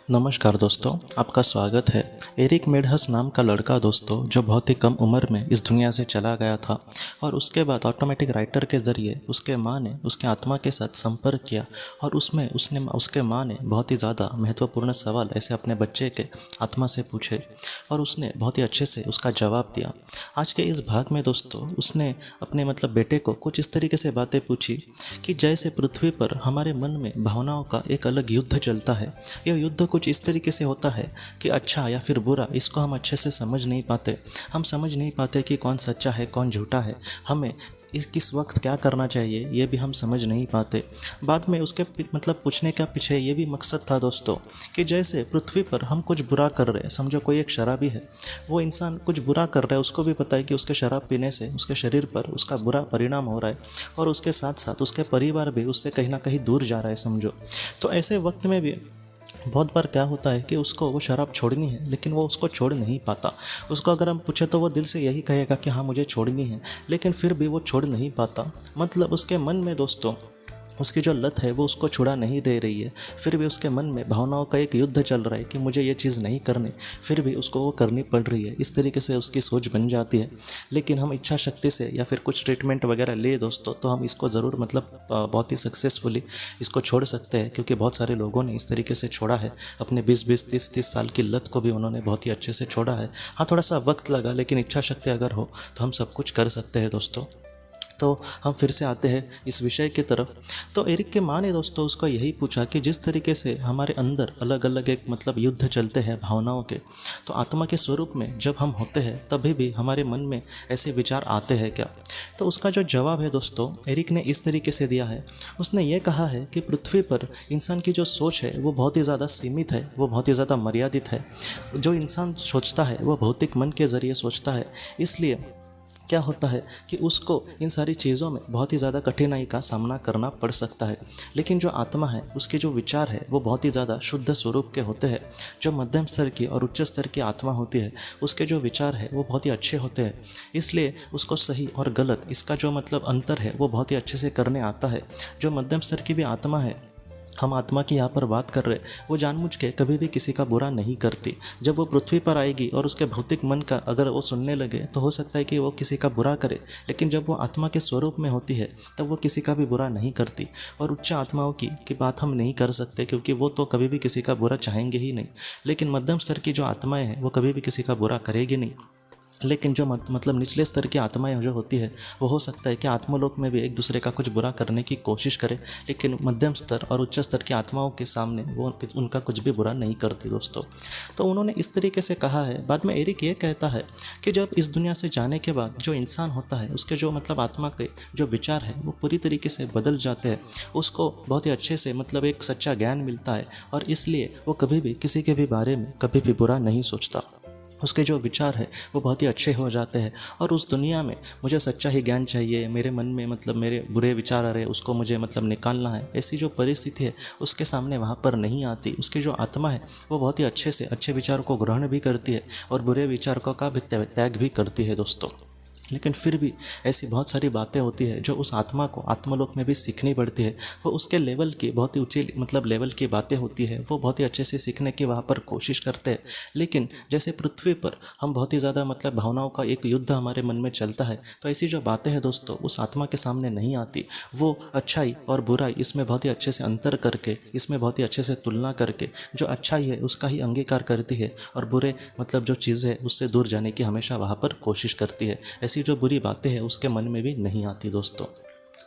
नमस्कार दोस्तों, आपका स्वागत है। एरिक मेडहस नाम का लड़का दोस्तों, जो बहुत ही कम उम्र में इस दुनिया से चला गया था और उसके बाद ऑटोमेटिक राइटर के ज़रिए उसके माँ ने उसके आत्मा के साथ संपर्क किया और उसमें उसके माँ ने बहुत ही ज़्यादा महत्वपूर्ण सवाल ऐसे अपने बच्चे के आत्मा से पूछे और उसने बहुत ही अच्छे से उसका जवाब दिया। आज के इस भाग में दोस्तों उसने अपने बेटे को कुछ इस तरीके से बातें पूछी कि जैसे पृथ्वी पर हमारे मन में भावनाओं का एक अलग युद्ध चलता है। यह युद्ध कुछ इस तरीके से होता है कि अच्छा या फिर बुरा, इसको हम अच्छे से समझ नहीं पाते। हम समझ नहीं पाते कि कौन सच्चा है कौन झूठा है, हमें इस किस वक्त क्या करना चाहिए ये भी हम समझ नहीं पाते। बाद में उसके पूछने का पीछे ये भी मकसद था दोस्तों कि जैसे पृथ्वी पर हम कुछ बुरा कर रहे हैं, समझो कोई एक शराबी है, वो इंसान कुछ बुरा कर रहा है, उसको भी पता है कि उसके शराब पीने से उसके शरीर पर उसका बुरा परिणाम हो रहा है और उसके साथ साथ उसके परिवार भी उससे कहीं ना कहीं दूर जा रहा है, समझो। तो ऐसे वक्त में भी बहुत बार क्या होता है कि उसको वो शराब छोड़नी है लेकिन वो उसको छोड़ नहीं पाता। उसको अगर हम पूछे तो वो दिल से यही कहेगा कि हाँ मुझे छोड़नी है, लेकिन फिर भी वो छोड़ नहीं पाता। उसके मन में दोस्तों उसकी जो लत है वो उसको छुड़ा नहीं दे रही है। फिर भी उसके मन में भावनाओं का एक युद्ध चल रहा है कि मुझे ये चीज़ नहीं करनी, फिर भी उसको वो करनी पड़ रही है। इस तरीके से उसकी सोच बन जाती है। लेकिन हम इच्छा शक्ति से या फिर कुछ ट्रीटमेंट वगैरह ले दोस्तों, तो हम इसको ज़रूर बहुत ही सक्सेसफुली इसको छोड़ सकते हैं, क्योंकि बहुत सारे लोगों ने इस तरीके से छोड़ा है। अपने 20-20, 30-30 साल की लत को भी उन्होंने बहुत ही अच्छे से छोड़ा है। हाँ, थोड़ा सा वक्त लगा, लेकिन इच्छा शक्ति अगर हो तो हम सब कुछ कर सकते हैं दोस्तों। तो हम फिर से आते हैं इस विषय की तरफ। तो एरिक के माँ ने दोस्तों उसको यही पूछा कि जिस तरीके से हमारे अंदर अलग अलग एक युद्ध चलते हैं भावनाओं के, तो आत्मा के स्वरूप में जब हम होते हैं तभी भी हमारे मन में ऐसे विचार आते हैं क्या। तो उसका जो जवाब है दोस्तों एरिक ने इस तरीके से दिया है। उसने ये कहा है कि पृथ्वी पर इंसान की जो सोच है वो बहुत ही ज़्यादा सीमित है, वो बहुत ही ज़्यादा मर्यादित है। जो इंसान सोचता है वो भौतिक मन के ज़रिए सोचता है, इसलिए क्या होता है कि उसको इन सारी चीज़ों में बहुत ही ज़्यादा कठिनाई का सामना करना पड़ सकता है। लेकिन जो आत्मा है उसके जो विचार है वो बहुत ही ज़्यादा शुद्ध स्वरूप के होते हैं। जो मध्यम स्तर की और उच्च स्तर की आत्मा होती है उसके जो विचार है वो बहुत ही अच्छे होते हैं, इसलिए उसको सही और गलत इसका जो अंतर है वो बहुत ही अच्छे से करने आता है। जो मध्यम स्तर की भी आत्मा है, हम आत्मा की यहाँ पर बात कर रहे हैं, वो जानबूझ के कभी भी किसी का बुरा नहीं करती। जब वो पृथ्वी पर आएगी और उसके भौतिक मन का अगर वो सुनने लगे तो हो सकता है कि वो किसी का बुरा करे, लेकिन जब वो आत्मा के स्वरूप में होती है तब वो किसी का भी बुरा नहीं करती। और उच्च आत्माओं की बात हम नहीं कर सकते, क्योंकि वो तो कभी भी किसी का बुरा चाहेंगे ही नहीं। लेकिन मध्यम स्तर की जो आत्माएँ हैं वो कभी भी किसी का बुरा करेगी नहीं। लेकिन जो निचले स्तर की आत्माएं जो होती है वो हो सकता है कि आत्मलोक में भी एक दूसरे का कुछ बुरा करने की कोशिश करे, लेकिन मध्यम स्तर और उच्च स्तर की आत्माओं के सामने वो उनका कुछ भी बुरा नहीं करती दोस्तों। तो उन्होंने इस तरीके से कहा है। बाद में एरिक ये कहता है कि जब इस दुनिया से जाने के बाद जो इंसान होता है उसके जो आत्मा के जो विचार है वो पूरी तरीके से बदल जाते हैं। उसको बहुत ही अच्छे से एक सच्चा ज्ञान मिलता है और इसलिए वो कभी भी किसी के भी बारे में कभी भी बुरा नहीं सोचता। उसके जो विचार है वो बहुत ही अच्छे हो जाते हैं और उस दुनिया में मुझे सच्चा ही ज्ञान चाहिए, मेरे मन में मेरे बुरे विचार आ रहे उसको मुझे निकालना है, ऐसी जो परिस्थिति है उसके सामने वहाँ पर नहीं आती। उसकी जो आत्मा है वो बहुत ही अच्छे से अच्छे विचारों को ग्रहण भी करती है और बुरे विचारों का भी त्याग भी करती है दोस्तों। लेकिन फिर भी ऐसी बहुत सारी बातें होती है जो उस आत्मा को आत्मलोक में भी सीखनी पड़ती है। वो उसके लेवल की बहुत ही ऊंची लेवल की बातें होती है, वो बहुत ही अच्छे से सीखने की वहाँ पर कोशिश करते हैं। लेकिन जैसे पृथ्वी पर हम बहुत ही ज़्यादा भावनाओं का एक युद्ध हमारे मन में चलता है, तो ऐसी जो बातें हैं दोस्तों उस आत्मा के सामने नहीं आती। वो अच्छाई और बुराई इसमें बहुत ही अच्छे से अंतर करके, इसमें बहुत ही अच्छे से तुलना करके जो अच्छाई है उसका ही अंगीकार करती है और बुरे जो चीज़ है उससे दूर जाने की हमेशा वहाँ पर कोशिश करती है। ऐसी जो बुरी बातें हैं उसके मन में भी नहीं आती दोस्तों।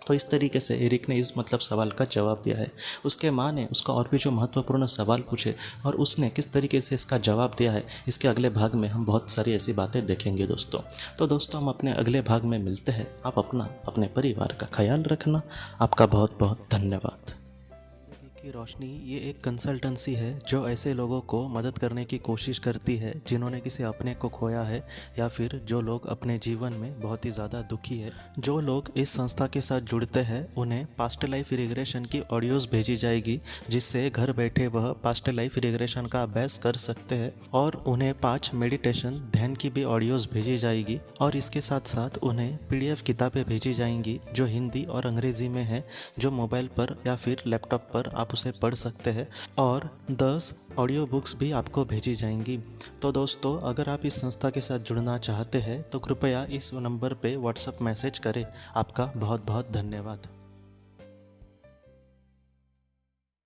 तो इस तरीके से एरिक ने इस सवाल का जवाब दिया है। उसके माँ ने उसका और भी जो महत्वपूर्ण सवाल पूछे और उसने किस तरीके से इसका जवाब दिया है, इसके अगले भाग में हम बहुत सारी ऐसी बातें देखेंगे दोस्तों। तो दोस्तों हम अपने अगले भाग में मिलते हैं। आप अपने परिवार का ख्याल रखना। आपका बहुत बहुत धन्यवाद। की रोशनी ये एक कंसल्टेंसी है जो ऐसे लोगों को मदद करने की कोशिश करती है जिन्होंने किसी अपने को खोया है या फिर जो लोग अपने जीवन में बहुत ही ज़्यादा दुखी है। जो लोग इस संस्था के साथ जुड़ते हैं उन्हें पास्ट लाइफ रिग्रेशन की ऑडियोज़ भेजी जाएगी, जिससे घर बैठे वह पास्ट लाइफ रिग्रेशन का अभ्यास कर सकते हैं। और उन्हें 5 मेडिटेशन ध्यान की भी ऑडियोज़ भेजी जाएगी और इसके साथ साथ उन्हें PDF किताबें भेजी जाएंगी जो हिंदी और अंग्रेज़ी में है, जो मोबाइल पर या फिर लैपटॉप पर आप आप उसे पढ़ सकते हैं और 10 ऑडियो बुक्स भी आपको भेजी जाएंगी। तो दोस्तों, अगर आप इस संस्था के साथ जुड़ना चाहते हैं तो कृपया इस नंबर पे व्हाट्सएप मैसेज करें। आपका बहुत बहुत धन्यवाद।